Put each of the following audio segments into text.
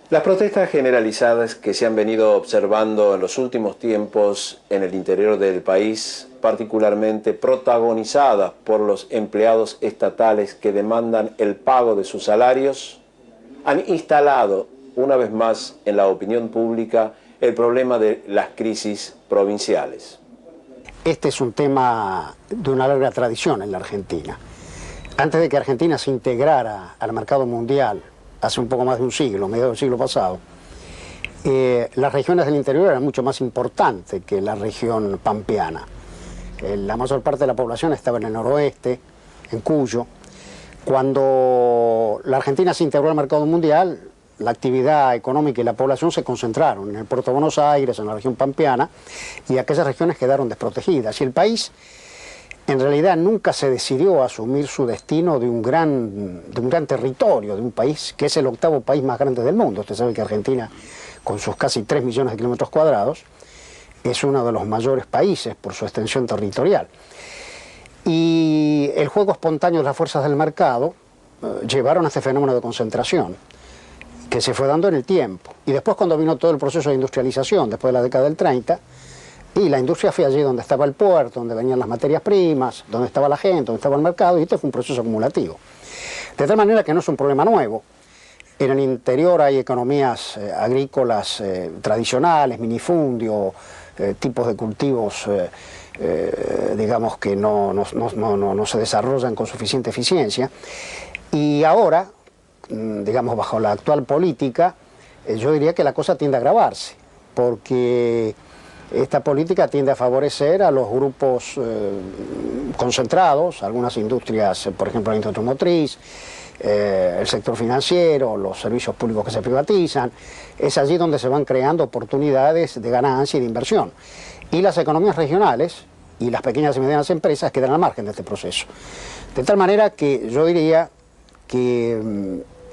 Las protestas generalizadas que se han venido observando en los últimos tiempos en el interior del país, particularmente protagonizadas por los empleados estatales que demandan el pago de sus salarios, han instalado una vez más en la opinión pública el problema de las crisis provinciales. Este es un tema de una larga tradición en la Argentina. Antes de que Argentina se integrara al mercado mundial, hace un poco más de un siglo, mediados del siglo pasado, las regiones del interior eran mucho más importantes que la región pampeana. La mayor parte de la población estaba en el noroeste, en Cuyo. Cuando la Argentina se integró al mercado mundial, la actividad económica y la población se concentraron en el puerto de Buenos Aires, en la región pampeana, y aquellas regiones quedaron desprotegidas. Y el país, en realidad, nunca se decidió a asumir su destino de un gran territorio, de un país que es el octavo país más grande del mundo. Usted sabe que Argentina, con sus casi 3 millones de kilómetros cuadrados, es uno de los mayores países por su extensión territorial. Y el juego espontáneo de las fuerzas del mercado llevaron a este fenómeno de concentración, que se fue dando en el tiempo. Y después, cuando vino todo el proceso de industrialización, después de la década del 30, y la industria fue allí donde estaba el puerto, donde venían las materias primas, donde estaba la gente, donde estaba el mercado, y este fue un proceso acumulativo. De tal manera que no es un problema nuevo. En el interior hay economías agrícolas tradicionales, minifundio, tipos de cultivos, digamos, que no se desarrollan con suficiente eficiencia. Y ahora, digamos, bajo la actual política, yo diría que la cosa tiende a agravarse, porque esta política tiende a favorecer a los grupos concentrados, algunas industrias, por ejemplo la industria automotriz, el sector financiero, los servicios públicos que se privatizan. Es allí donde se van creando oportunidades de ganancia y de inversión. Y las economías regionales y las pequeñas y medianas empresas quedan al margen de este proceso. De tal manera que yo diría que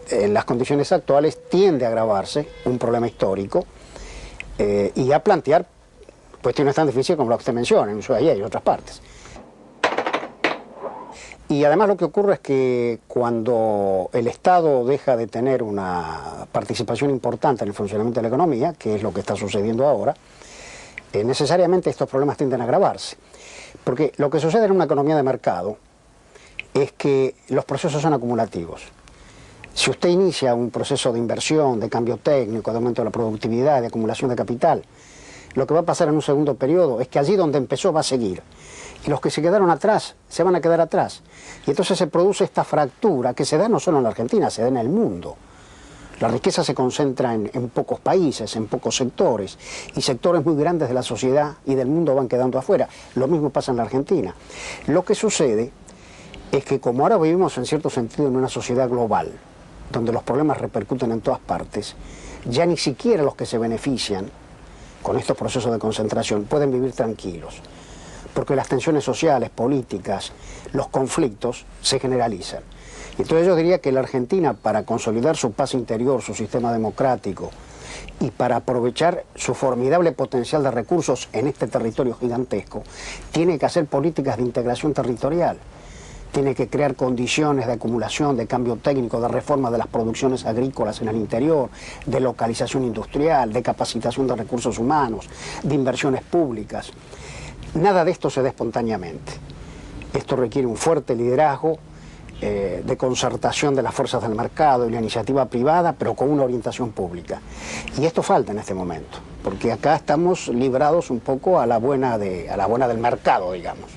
en las condiciones actuales tiende a agravarse un problema histórico y a plantear cuestiones tan difíciles como las que usted menciona, en Ushuaia y en otras partes. Y además lo que ocurre es que cuando el Estado deja de tener una participación importante en el funcionamiento de la economía, que es lo que está sucediendo ahora, necesariamente estos problemas tienden a agravarse. Porque lo que sucede en una economía de mercado es que los procesos son acumulativos. Si usted inicia un proceso de inversión, de cambio técnico, de aumento de la productividad, de acumulación de capital, lo que va a pasar en un segundo periodo es que allí donde empezó va a seguir. Y los que se quedaron atrás se van a quedar atrás. Y entonces se produce esta fractura que se da no solo en la Argentina, se da en el mundo. La riqueza se concentra en pocos países, en pocos sectores, y sectores muy grandes de la sociedad y del mundo van quedando afuera. Lo mismo pasa en la Argentina. Lo que sucede es que como ahora vivimos en cierto sentido en una sociedad global, donde los problemas repercuten en todas partes, ya ni siquiera los que se benefician con estos procesos de concentración pueden vivir tranquilos, porque las tensiones sociales, políticas, los conflictos se generalizan. Entonces yo diría que la Argentina, para consolidar su paz interior, su sistema democrático, y para aprovechar su formidable potencial de recursos en este territorio gigantesco, tiene que hacer políticas de integración territorial. Tiene que crear condiciones de acumulación, de cambio técnico, de reforma de las producciones agrícolas en el interior, de localización industrial, de capacitación de recursos humanos, de inversiones públicas. Nada de esto se da espontáneamente. Esto requiere un fuerte liderazgo, de concertación de las fuerzas del mercado y la iniciativa privada, pero con una orientación pública. Y esto falta en este momento, porque acá estamos librados un poco a la buena del mercado, digamos.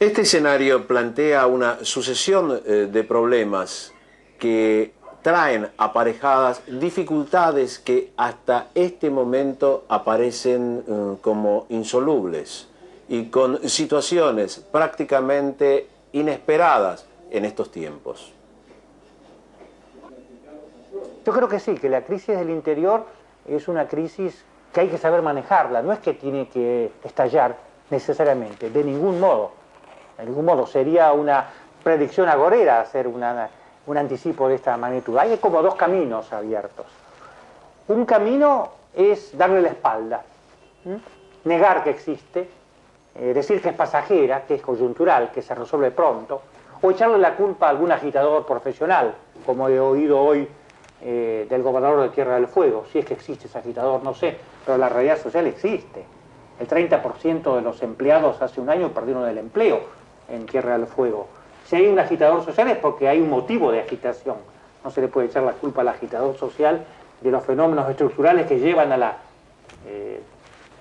Este escenario plantea una sucesión de problemas que traen aparejadas dificultades que hasta este momento aparecen como insolubles y con situaciones prácticamente inesperadas en estos tiempos. Yo creo que sí, que la crisis del interior es una crisis que hay que saber manejarla, no es que tiene que estallar necesariamente, de ningún modo. De ningún modo sería una predicción agorera hacer un anticipo de esta magnitud. Hay como dos caminos abiertos. Un camino es darle la espalda, negar que existe, decir que es pasajera, que es coyuntural, que se resuelve pronto, o echarle la culpa a algún agitador profesional, como he oído hoy del gobernador de Tierra del Fuego, si es que existe ese agitador, no sé, pero la realidad social existe. El 30% de los empleados hace un año perdieron el empleo en Tierra del Fuego. Si hay un agitador social es porque hay un motivo de agitación. No se le puede echar la culpa al agitador social de los fenómenos estructurales que llevan a la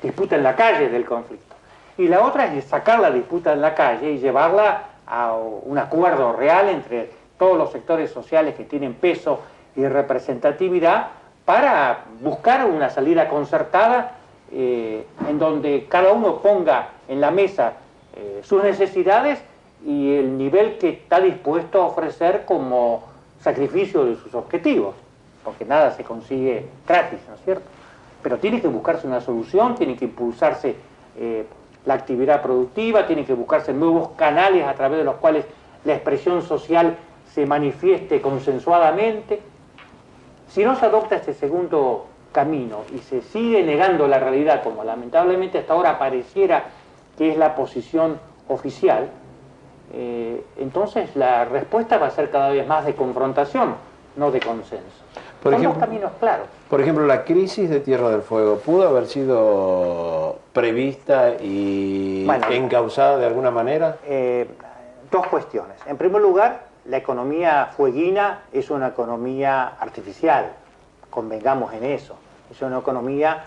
disputa en la calle del conflicto. Y la otra es sacar la disputa en la calle y llevarla a un acuerdo real entre todos los sectores sociales que tienen peso y representatividad para buscar una salida concertada en donde cada uno ponga en la mesa sus necesidades y el nivel que está dispuesto a ofrecer como sacrificio de sus objetivos, porque nada se consigue gratis, ¿no es cierto? Pero tiene que buscarse una solución, tiene que impulsarse la actividad productiva, tiene que buscarse nuevos canales a través de los cuales la expresión social se manifieste consensuadamente. Si no se adopta este segundo camino y se sigue negando la realidad, como lamentablemente hasta ahora pareciera que es la posición oficial, entonces la respuesta va a ser cada vez más de confrontación, no de consenso. Son dos caminos claros. Por ejemplo, la crisis de Tierra del Fuego pudo haber sido prevista y encauzada de alguna manera. Dos cuestiones. En primer lugar, la economía fueguina es una economía artificial, convengamos en eso. Es una economía,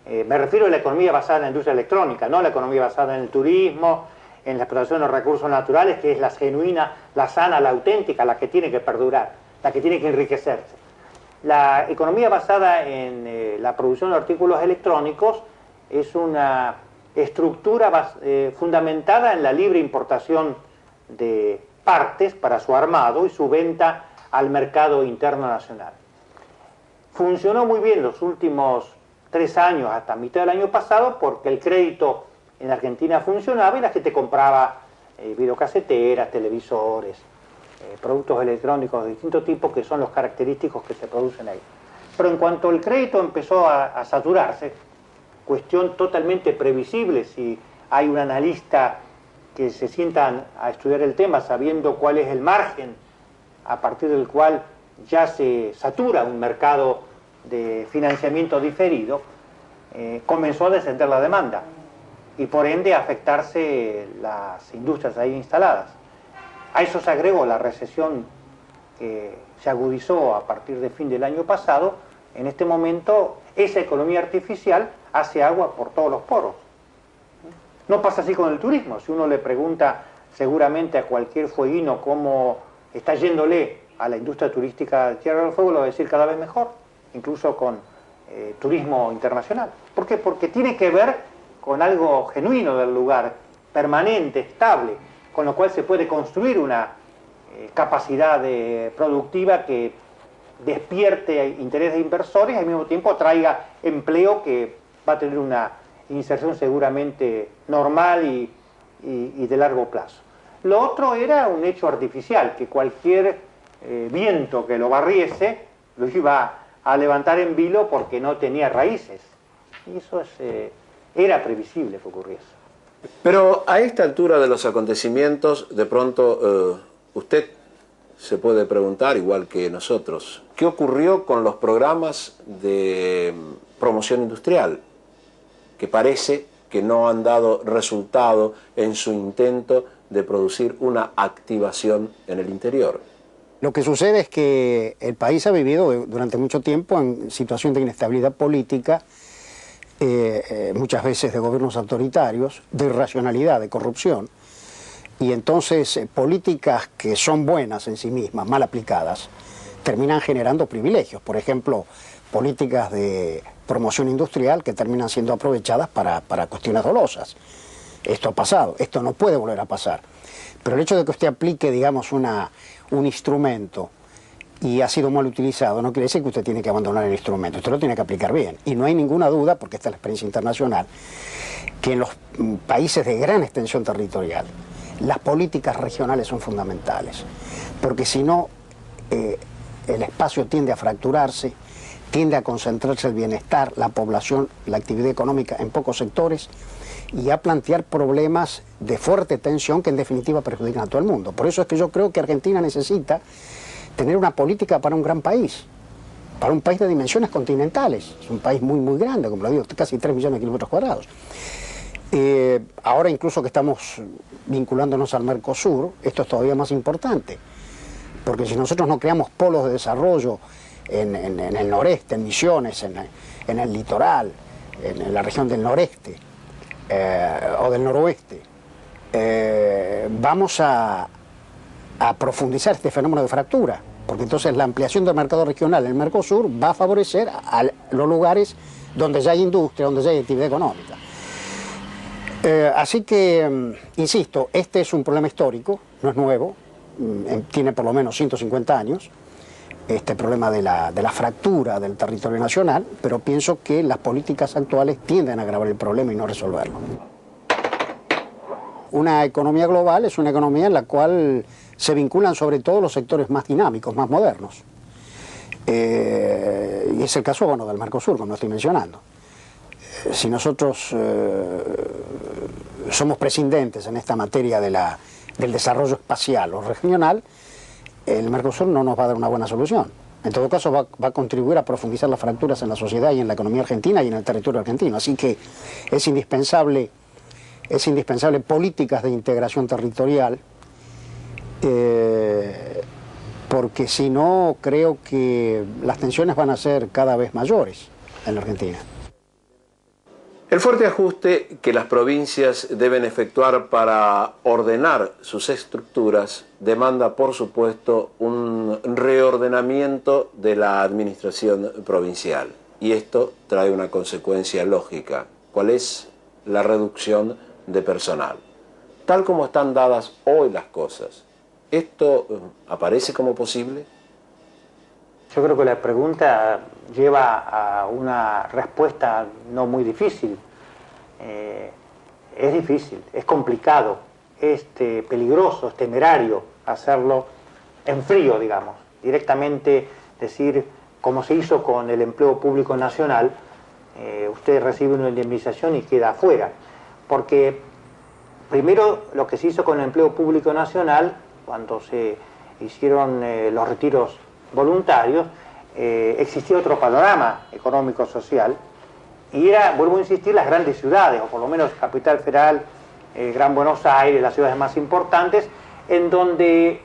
me refiero a la economía basada en la industria electrónica, no la economía basada en el turismo, en la explotación de los recursos naturales, que es la genuina, la sana, la auténtica, la que tiene que perdurar, la que tiene que enriquecerse. La economía basada en la producción de artículos electrónicos es una estructura fundamentada en la libre importación de partes para su armado y su venta al mercado interno nacional. Funcionó muy bien los últimos 3 años hasta mitad del año pasado porque el crédito en Argentina funcionaba y la gente compraba videocaseteras, televisores, productos electrónicos de distintos tipos que son los característicos que se producen ahí. Pero en cuanto el crédito empezó a saturarse, cuestión totalmente previsible si hay un analista que se sientan a estudiar el tema sabiendo cuál es el margen a partir del cual ya se satura un mercado de financiamiento diferido, comenzó a descender la demanda y por ende a afectarse las industrias ahí instaladas. A eso se agregó la recesión que se agudizó a partir de fin del año pasado. En este momento esa economía artificial hace agua por todos los poros. No pasa así con el turismo. Si uno le pregunta seguramente a cualquier fueguino cómo está yéndole a la industria turística de Tierra del Fuego, lo va a decir cada vez mejor, incluso con turismo internacional. ¿Por qué? Porque tiene que ver con algo genuino del lugar, permanente, estable, con lo cual se puede construir una capacidad productiva que despierte interés de inversores y al mismo tiempo traiga empleo que va a tener una inserción seguramente normal y de largo plazo. Lo otro era un hecho artificial, que cualquier viento que lo barriese lo iba a levantar en vilo porque no tenía raíces. Y eso era previsible que ocurriese. Pero a esta altura de los acontecimientos, de pronto usted se puede preguntar, igual que nosotros, ¿qué ocurrió con los programas de promoción industrial? Que parece que no han dado resultado en su intento de producir una activación en el interior. Lo que sucede es que el país ha vivido durante mucho tiempo en situación de inestabilidad política, muchas veces de gobiernos autoritarios, de irracionalidad, de corrupción, y entonces políticas que son buenas en sí mismas, mal aplicadas, terminan generando privilegios. Por ejemplo, políticas de promoción industrial que terminan siendo aprovechadas para cuestiones dolosas. Esto ha pasado, esto no puede volver a pasar. Pero el hecho de que usted aplique, digamos, un instrumento y ha sido mal utilizado, no quiere decir que usted tiene que abandonar el instrumento, usted lo tiene que aplicar bien. Y no hay ninguna duda, porque esta es la experiencia internacional, que en los países de gran extensión territorial, las políticas regionales son fundamentales, porque si no, el espacio tiende a fracturarse, tiende a concentrarse el bienestar, la población, la actividad económica en pocos sectores y a plantear problemas de fuerte tensión que en definitiva perjudican a todo el mundo. Por eso es que yo creo que Argentina necesita tener una política para un gran país, para un país de dimensiones continentales. Es un país muy, muy grande, como lo digo, casi 3 millones de kilómetros cuadrados. Ahora incluso que estamos vinculándonos al Mercosur, esto es todavía más importante, porque si nosotros no creamos polos de desarrollo en el noreste, en Misiones, en el litoral, en la región del noreste o del noroeste, vamos a profundizar este fenómeno de fractura, porque entonces la ampliación del mercado regional en el Mercosur va a favorecer a los lugares donde ya hay industria, donde ya hay actividad económica. Así que, insisto, este es un problema histórico, no es nuevo, tiene por lo menos 150 años, este problema de la fractura del territorio nacional, pero pienso que las políticas actuales tienden a agravar el problema y no resolverlo. Una economía global es una economía en la cual se vinculan sobre todo los sectores más dinámicos, más modernos. Y es el caso, bueno, del Mercosur, como estoy mencionando. Si nosotros somos prescindentes en esta materia del desarrollo espacial o regional, el Mercosur no nos va a dar una buena solución. En todo caso va a contribuir a profundizar las fracturas en la sociedad y en la economía argentina y en el territorio argentino. Así que es indispensable políticas de integración territorial, porque si no creo que las tensiones van a ser cada vez mayores en la Argentina. El fuerte ajuste que las provincias deben efectuar para ordenar sus estructuras demanda, por supuesto, un reordenamiento de la administración provincial. Y esto trae una consecuencia lógica. ¿Cuál es? La reducción de personal. Tal como están dadas hoy las cosas, ¿esto aparece como posible? Yo creo que la pregunta lleva a una respuesta no muy difícil. Es difícil, es complicado, es peligroso, es temerario hacerlo en frío, digamos. Directamente decir, como se hizo con el empleo público nacional, usted recibe una indemnización y queda afuera. Porque primero lo que se hizo con el empleo público nacional, cuando se hicieron los retiros voluntarios, existía otro panorama económico-social, y era, vuelvo a insistir, las grandes ciudades, o por lo menos Capital Federal, Gran Buenos Aires, las ciudades más importantes, en donde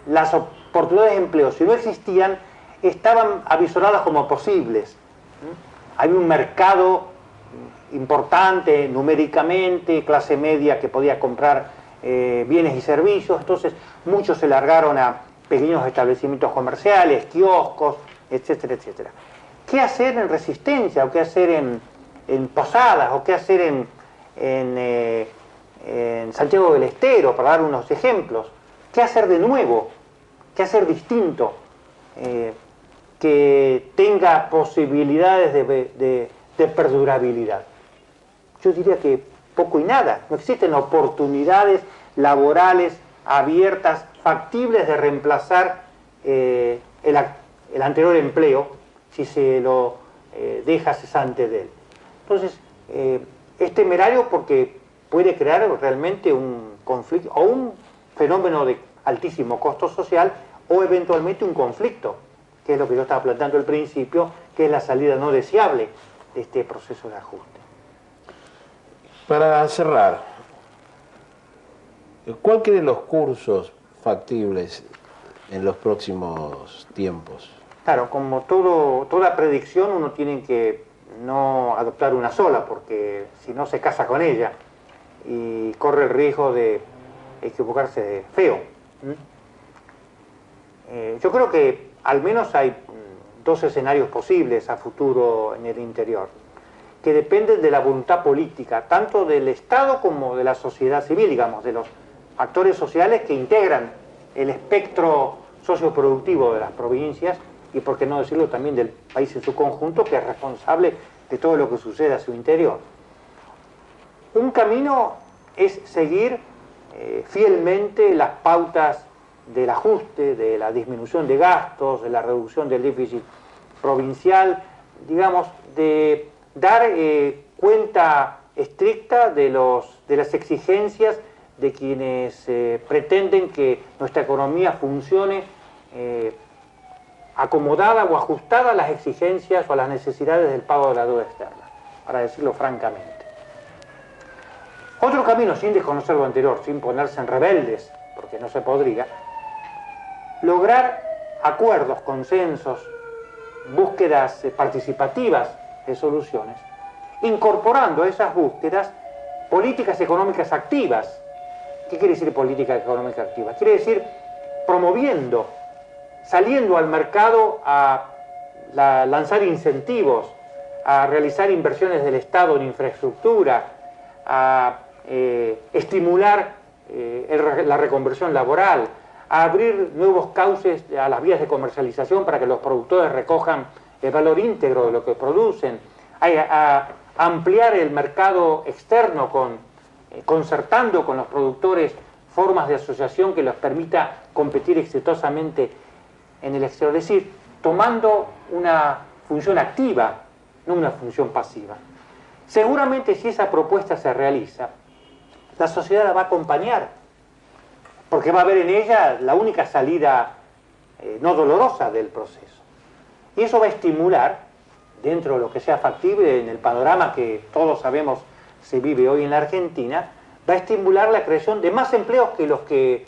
las oportunidades de empleo, si no existían, estaban avisoradas como posibles. Había un mercado importante numéricamente, clase media que podía comprar bienes y servicios, entonces muchos se largaron a pequeños establecimientos comerciales, kioscos, etcétera, etcétera. ¿Qué hacer en Resistencia, o qué hacer en Posadas, o qué hacer en Santiago del Estero, para dar unos ejemplos? ¿Qué hacer de nuevo? ¿Qué hacer distinto? Que tenga posibilidades de perdurabilidad. Yo diría que poco y nada. No existen oportunidades laborales abiertas, factibles de reemplazar el anterior empleo si se lo deja cesante de él. Entonces, es temerario porque puede crear realmente un conflicto o un fenómeno de altísimo costo social, o eventualmente un conflicto, que es lo que yo estaba planteando al principio, que es la salida no deseable de este proceso de ajuste. Para cerrar, ¿cuál creen los cursos factibles en los próximos tiempos? Claro, como toda predicción, uno tiene que no adoptar una sola, porque si no se casa con ella y corre el riesgo de equivocarse feo. Yo creo que al menos hay dos escenarios posibles a futuro en el interior, que dependen de la voluntad política, tanto del Estado como de la sociedad civil, digamos, de los actores sociales que integran el espectro socioproductivo de las provincias, y por qué no decirlo también del país en su conjunto, que es responsable de todo lo que sucede a su interior. Un camino es seguir fielmente las pautas del ajuste, de la disminución de gastos, de la reducción del déficit provincial, digamos, de dar cuenta estricta de las exigencias de quienes pretenden que nuestra economía funcione acomodada o ajustada a las exigencias o a las necesidades del pago de la deuda externa, para decirlo francamente. Otro camino, sin desconocer lo anterior, sin ponerse en rebeldes, porque no se podría, lograr acuerdos, consensos, búsquedas participativas de soluciones, incorporando a esas búsquedas políticas económicas activas. ¿Qué quiere decir política económica activa? Quiere decir promoviendo, saliendo al mercado a lanzar incentivos, a realizar inversiones del Estado en infraestructura, a estimular la reconversión laboral, a abrir nuevos cauces a las vías de comercialización para que los productores recojan el valor íntegro de lo que producen, a ampliar el mercado externo concertando con los productores formas de asociación que les permita competir exitosamente en el exterior, es decir, tomando una función activa, no una función pasiva. Seguramente si esa propuesta se realiza, la sociedad la va a acompañar, porque va a ver en ella la única salida no dolorosa del proceso. Y eso va a estimular, dentro de lo que sea factible en el panorama que todos sabemos se vive hoy en la Argentina, va a estimular la creación de más empleos que los que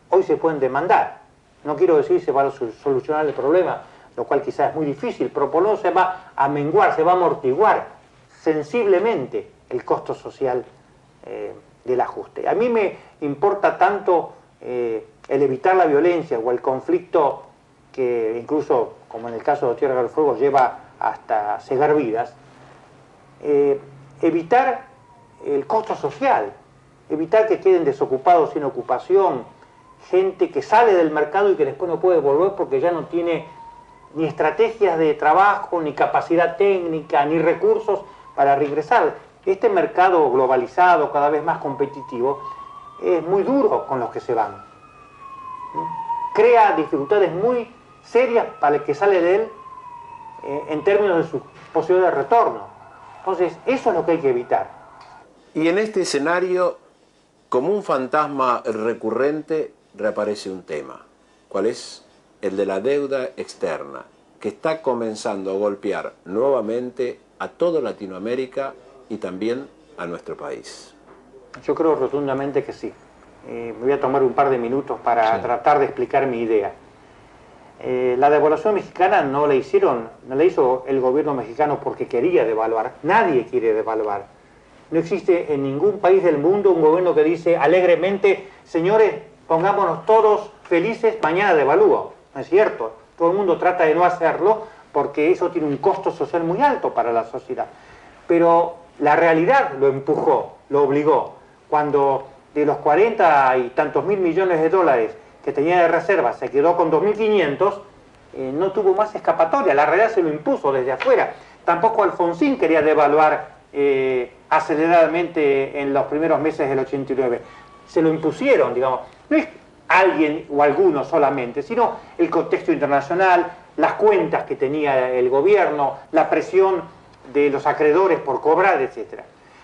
hoy se pueden demandar. No quiero decir se va a solucionar el problema, lo cual quizás es muy difícil, pero por lo menos se va a menguar, se va a amortiguar sensiblemente el costo social del ajuste. A mí me importa tanto el evitar la violencia o el conflicto que incluso, como en el caso de Tierra del Fuego, lleva hasta cegar vidas, evitar el costo social, evitar que queden desocupados sin ocupación, gente que sale del mercado y que después no puede volver porque ya no tiene ni estrategias de trabajo, ni capacidad técnica, ni recursos para regresar. Este mercado globalizado, cada vez más competitivo, es muy duro con los que se van. Crea dificultades muy serias para el que sale de él en términos de su posibilidad de retorno. Entonces, eso es lo que hay que evitar. Y en este escenario, como un fantasma recurrente, reaparece un tema. ¿Cuál es? El de la deuda externa, que está comenzando a golpear nuevamente a toda Latinoamérica y también a nuestro país. Yo creo rotundamente que sí. Me voy a tomar un par de minutos para tratar de explicar mi idea. La devaluación mexicana no la hizo el gobierno mexicano porque quería devaluar. Nadie quiere devaluar. No existe en ningún país del mundo un gobierno que dice alegremente, señores, pongámonos todos felices, mañana devalúo. No es cierto. Todo el mundo trata de no hacerlo porque eso tiene un costo social muy alto para la sociedad. Pero la realidad lo empujó, lo obligó. Cuando de los 40 y tantos mil millones de dólares que tenía de reserva se quedó con 2.500, no tuvo más escapatoria. La realidad se lo impuso desde afuera. Tampoco Alfonsín quería devaluar aceleradamente en los primeros meses del 89. Se lo impusieron, digamos. No es alguien o algunos solamente, sino el contexto internacional, las cuentas que tenía el gobierno, la presión de los acreedores por cobrar, etc.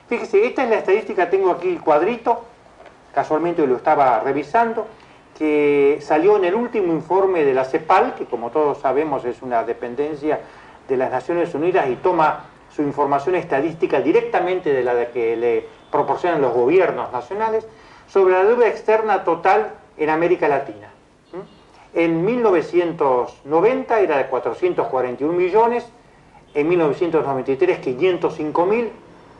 Fíjese, esta es la estadística, tengo aquí el cuadrito, casualmente lo estaba revisando, que salió en el último informe de la CEPAL, que como todos sabemos es una dependencia de las Naciones Unidas y toma su información estadística directamente de la que le proporcionan los gobiernos nacionales, sobre la deuda externa total en América Latina. En 1990 era de 441 millones, en 1993 505.000,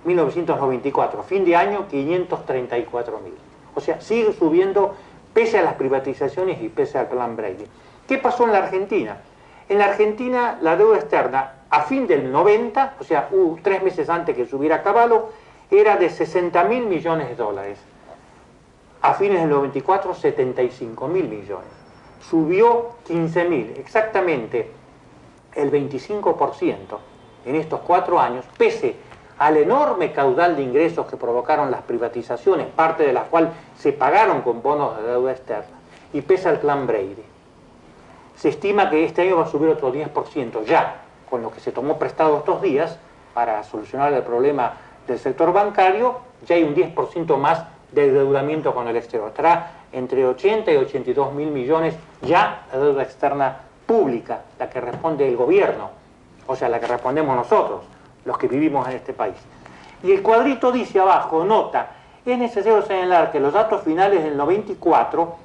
1994, fin de año 534.000. O sea, sigue subiendo pese a las privatizaciones y pese al plan Brady. ¿Qué pasó en la Argentina? En la Argentina la deuda externa a fin del 90, o sea, 3 meses antes que subiera Cavallo, era de 60.000 millones de dólares. A fines del 94, 75.000 millones. Subió 15.000, exactamente el 25% en estos 4 años, pese al enorme caudal de ingresos que provocaron las privatizaciones, parte de las cuales se pagaron con bonos de deuda externa, y pese al plan Brady. Se estima que este año va a subir otro 10% ya, con lo que se tomó prestado estos días para solucionar el problema del sector bancario, ya hay un 10% más de endeudamiento con el exterior. Estará entre 80 y 82.000 millones ya de deuda externa pública, la que responde el gobierno, o sea, la que respondemos nosotros, los que vivimos en este país. Y el cuadrito dice abajo, nota, es necesario señalar que los datos finales del 94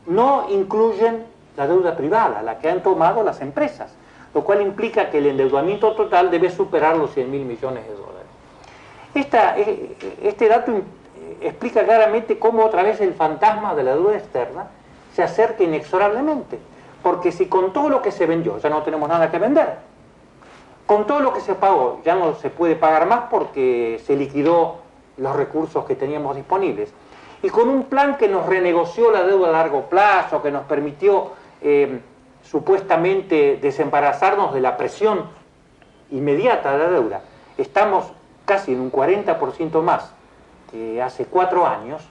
no incluyen la deuda privada, la que han tomado las empresas, lo cual implica que el endeudamiento total debe superar los 100.000 millones de dólares. Este dato explica claramente cómo otra vez el fantasma de la deuda externa se acerca inexorablemente, porque si con todo lo que se vendió ya no tenemos nada que vender, con todo lo que se pagó ya no se puede pagar más porque se liquidó los recursos que teníamos disponibles, y con un plan que nos renegoció la deuda a largo plazo, que nos permitió supuestamente desembarazarnos de la presión inmediata de la deuda, estamos casi en un 40% más que hace 4 años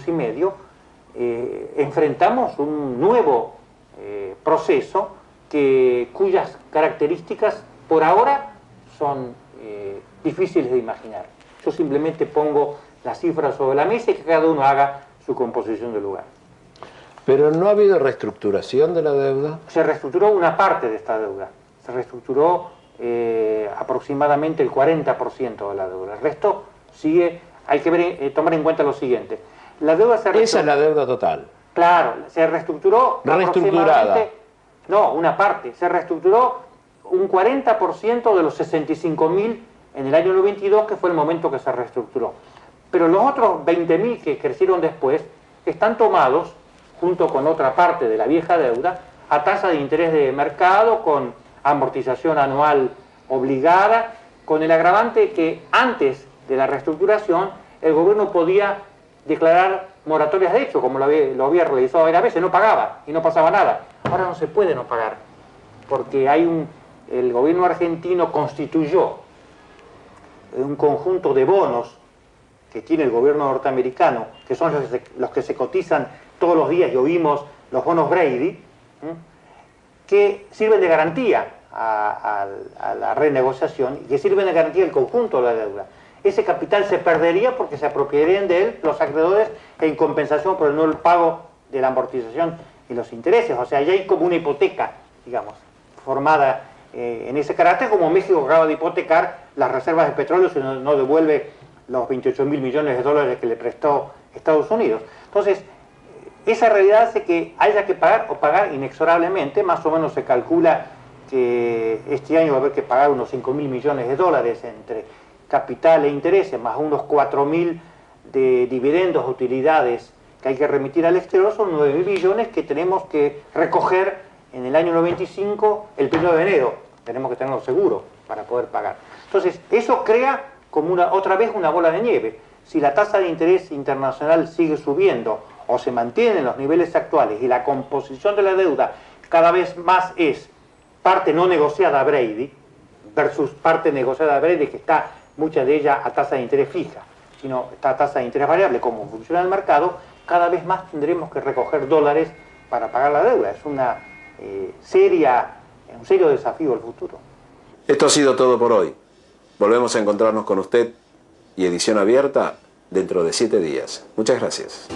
y medio. Enfrentamos un nuevo proceso cuyas características por ahora son difíciles de imaginar. Yo simplemente pongo las cifras sobre la mesa y que cada uno haga su composición del lugar. Pero no ha habido reestructuración de la deuda. Se reestructuró una parte de esta deuda, se reestructuró aproximadamente el 40% de la deuda. El resto sigue, hay que tomar en cuenta lo siguiente. La deuda se reestructuró. Esa es la deuda total. Claro, se reestructuró reestructurada. No, una parte. Se reestructuró un 40% de los 65.000 en el año 92, que fue el momento que se reestructuró. Pero los otros 20.000 que crecieron después están tomados, junto con otra parte de la vieja deuda, a tasa de interés de mercado, con amortización anual obligada, con el agravante que antes de la reestructuración el gobierno podía declarar moratorias de hecho, como lo había realizado varias veces, no pagaba y no pasaba nada. Ahora no se puede no pagar, porque el gobierno argentino constituyó un conjunto de bonos que tiene el gobierno norteamericano, que son los que se cotizan todos los días y oímos los bonos Brady, que sirven de garantía a la renegociación y que sirven de garantía al conjunto de la deuda. Ese capital se perdería porque se apropiarían de él los acreedores en compensación por el no pago de la amortización y los intereses. O sea, ya hay como una hipoteca, digamos, formada en ese carácter, como México acaba de hipotecar las reservas de petróleo si no devuelve los 28.000 millones de dólares que le prestó Estados Unidos. Entonces, esa realidad hace que haya que pagar o pagar inexorablemente. Más o menos se calcula que este año va a haber que pagar unos 5.000 millones de dólares entre capital e intereses, más unos 4.000 de dividendos, utilidades que hay que remitir al exterior. Son 9.000 millones que tenemos que recoger en el año 95, el 1 de enero. Tenemos que tenerlo seguro para poder pagar. Entonces, eso crea como otra vez una bola de nieve. Si la tasa de interés internacional sigue subiendo o se mantiene en los niveles actuales y la composición de la deuda cada vez más es parte no negociada a Brady versus parte negociada a Brady, que está mucha de ella a tasa de interés fija, sino está a tasa de interés variable, como funciona el mercado, cada vez más tendremos que recoger dólares para pagar la deuda. Es un serio desafío al futuro. Esto ha sido todo por hoy. Volvemos a encontrarnos con usted y Edición Abierta dentro de 7 días. Muchas gracias.